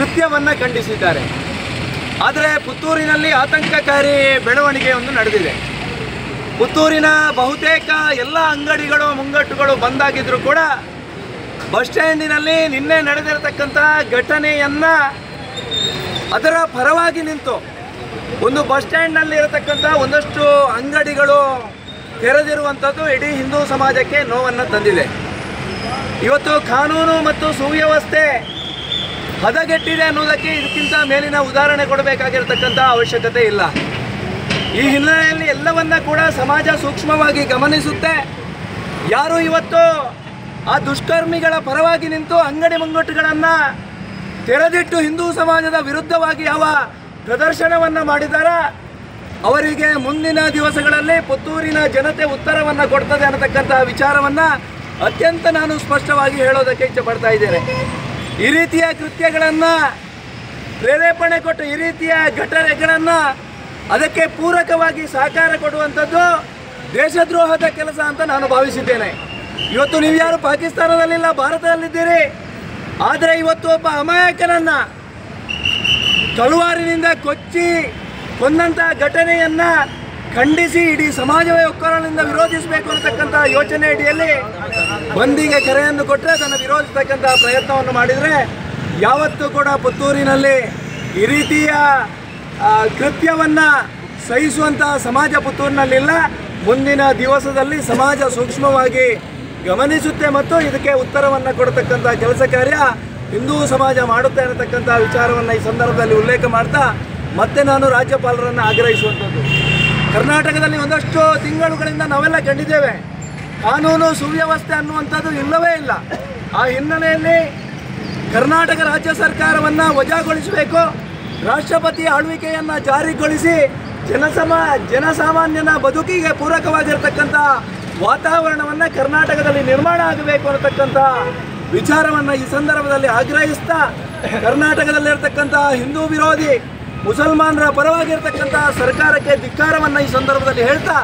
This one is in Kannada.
ಕೃತ್ಯವನ್ನು ಖಂಡಿಸಿದ್ದಾರೆ. ಆದರೆ ಪುತ್ತೂರಿನಲ್ಲಿ ಆತಂಕಕಾರಿ ಬೆಳವಣಿಗೆಯೊಂದು ನಡೆದಿದೆ. ಪುತ್ತೂರಿನ ಬಹುತೇಕ ಎಲ್ಲ ಅಂಗಡಿಗಳು ಮುಂಗಟ್ಟುಗಳು ಬಂದಾಗಿದ್ದರೂ ಕೂಡ ಬಸ್ ಸ್ಟ್ಯಾಂಡಿನಲ್ಲಿ ನಿನ್ನೆ ನಡೆದಿರತಕ್ಕಂಥ ಘಟನೆಯನ್ನು ಅದರ ಪರವಾಗಿ ನಿಂತು ಒಂದು ಬಸ್ ಸ್ಟ್ಯಾಂಡ್ನಲ್ಲಿ ಇರತಕ್ಕಂಥ ಒಂದಷ್ಟು ಅಂಗಡಿಗಳು ತೆರೆದಿರುವಂಥದ್ದು ಇಡೀ ಹಿಂದೂ ಸಮಾಜಕ್ಕೆ ನೋವನ್ನು ತಂದಿದೆ. ಇವತ್ತು ಕಾನೂನು ಮತ್ತು ಸುವ್ಯವಸ್ಥೆ ಹದಗೆಟ್ಟಿದೆ ಅನ್ನೋದಕ್ಕೆ ಇದಕ್ಕಿಂತ ಮೇಲಿನ ಉದಾಹರಣೆ ಕೊಡಬೇಕಾಗಿರತಕ್ಕಂಥ ಅವಶ್ಯಕತೆ ಇಲ್ಲ. ಈ ಹಿನ್ನೆಲೆಯಲ್ಲಿ ಎಲ್ಲವನ್ನ ಕೂಡ ಸಮಾಜ ಸೂಕ್ಷ್ಮವಾಗಿ ಗಮನಿಸುತ್ತೆ. ಯಾರು ಇವತ್ತು ಆ ದುಷ್ಕರ್ಮಿಗಳ ಪರವಾಗಿ ನಿಂತು ಅಂಗಡಿ ಮುಂಗಟ್ಟುಗಳನ್ನು ತೆರೆದಿಟ್ಟು ಹಿಂದೂ ಸಮಾಜದ ವಿರುದ್ಧವಾಗಿ ಯಾವ ಪ್ರದರ್ಶನವನ್ನು ಮಾಡಿದಾರ ಅವರಿಗೆ ಮುಂದಿನ ದಿವಸಗಳಲ್ಲಿ ಪುತ್ತೂರಿನ ಜನತೆ ಉತ್ತರವನ್ನು ಕೊಡ್ತದೆ ಅನ್ನತಕ್ಕಂಥ ವಿಚಾರವನ್ನು ಅತ್ಯಂತ ನಾನು ಸ್ಪಷ್ಟವಾಗಿ ಹೇಳೋದಕ್ಕೆ ಇಚ್ಛೆಪಡ್ತಾ ಇದ್ದೇನೆ. ಈ ರೀತಿಯ ಕೃತ್ಯಗಳನ್ನು ಪ್ರೇರೇಪಣೆ ಕೊಟ್ಟು ಈ ರೀತಿಯ ಘಟನೆಗಳನ್ನು ಅದಕ್ಕೆ ಪೂರಕವಾಗಿ ಸಹಕಾರ ಕೊಡುವಂಥದ್ದು ದೇಶದ್ರೋಹದ ಕೆಲಸ ಅಂತ ನಾನು ಭಾವಿಸಿದ್ದೇನೆ. ಇವತ್ತು ನೀವು ಯಾರು ಪಾಕಿಸ್ತಾನದಲ್ಲಿಲ್ಲ, ಭಾರತದಲ್ಲಿದ್ದೀರಿ. ಆದರೆ ಇವತ್ತು ಒಬ್ಬ ಅಮಾಯಕನನ್ನು ತಲವಾರಿನಿಂದ ಕೊಚ್ಚಿ ಕೊಂದಂಥ ಘಟನೆಯನ್ನು ಖಂಡಿಸಿ ಇಡೀ ಸಮಾಜವೇ ಒಕ್ಕೊರಲಿನಿಂದ ವಿರೋಧಿಸಬೇಕು ಅನ್ನತಕ್ಕಂಥ ಯೋಚನೆ ಅಡಿಯಲ್ಲಿ ಬಂದಿಗೆ ಕರೆಯನ್ನು ಕೊಟ್ಟರೆ ಅದನ್ನು ವಿರೋಧಿಸತಕ್ಕಂಥ ಪ್ರಯತ್ನವನ್ನು ಮಾಡಿದರೆ ಯಾವತ್ತೂ ಕೂಡ ಪುತ್ತೂರಿನಲ್ಲಿ ಈ ರೀತಿಯ ಕೃತ್ಯವನ್ನು ಸಹಿಸುವಂಥ ಸಮಾಜ ಪುತ್ತೂರಿನಲ್ಲಿಲ್ಲ. ಮುಂದಿನ ದಿವಸದಲ್ಲಿ ಸಮಾಜ ಸೂಕ್ಷ್ಮವಾಗಿ ಗಮನಿಸುತ್ತೆ ಮತ್ತು ಇದಕ್ಕೆ ಉತ್ತರವನ್ನು ಕೊಡತಕ್ಕಂಥ ಕೆಲಸ ಕಾರ್ಯ ಹಿಂದೂ ಸಮಾಜ ಮಾಡುತ್ತೆ ಅನ್ನತಕ್ಕಂಥ ವಿಚಾರವನ್ನು ಈ ಸಂದರ್ಭದಲ್ಲಿ ಉಲ್ಲೇಖ ಮಾಡ್ತಾ ಮತ್ತೆ ನಾನು ರಾಜ್ಯಪಾಲರನ್ನು ಆಗ್ರಹಿಸುವಂಥದ್ದು, ಕರ್ನಾಟಕದಲ್ಲಿ ಒಂದಷ್ಟು ತಿಂಗಳುಗಳಿಂದ ನಾವೆಲ್ಲ ಕಂಡಿದ್ದೇವೆ, ಕಾನೂನು ಸುವ್ಯವಸ್ಥೆ ಅನ್ನುವಂಥದ್ದು ಇಲ್ಲವೇ ಇಲ್ಲ. ಆ ಹಿನ್ನೆಲೆಯಲ್ಲಿ ಕರ್ನಾಟಕ ರಾಜ್ಯ ಸರ್ಕಾರವನ್ನು ವಜಾಗೊಳಿಸಬೇಕು, ರಾಷ್ಟ್ರಪತಿ ಆಳ್ವಿಕೆಯನ್ನು ಜಾರಿಗೊಳಿಸಿ ಜನಸಾಮಾನ್ಯನ ಬದುಕಿಗೆ ಪೂರಕವಾಗಿರತಕ್ಕಂಥ ವಾತಾವರಣವನ್ನು ಕರ್ನಾಟಕದಲ್ಲಿ ನಿರ್ಮಾಣ ಆಗಬೇಕು ಅನ್ನತಕ್ಕಂಥ ವಿಚಾರವನ್ನು ಈ ಸಂದರ್ಭದಲ್ಲಿ ಆಗ್ರಹಿಸ್ತಾ ಕರ್ನಾಟಕದಲ್ಲಿರ್ತಕ್ಕಂಥ ಹಿಂದೂ ವಿರೋಧಿ ಮುಸಲ್ಮಾನರ ಪರವಾಗಿರ್ತಕ್ಕಂಥ ಸರ್ಕಾರಕ್ಕೆ ಧಿಕ್ಕಾರವನ್ನು ಈ ಸಂದರ್ಭದಲ್ಲಿ ಹೇಳ್ತಾ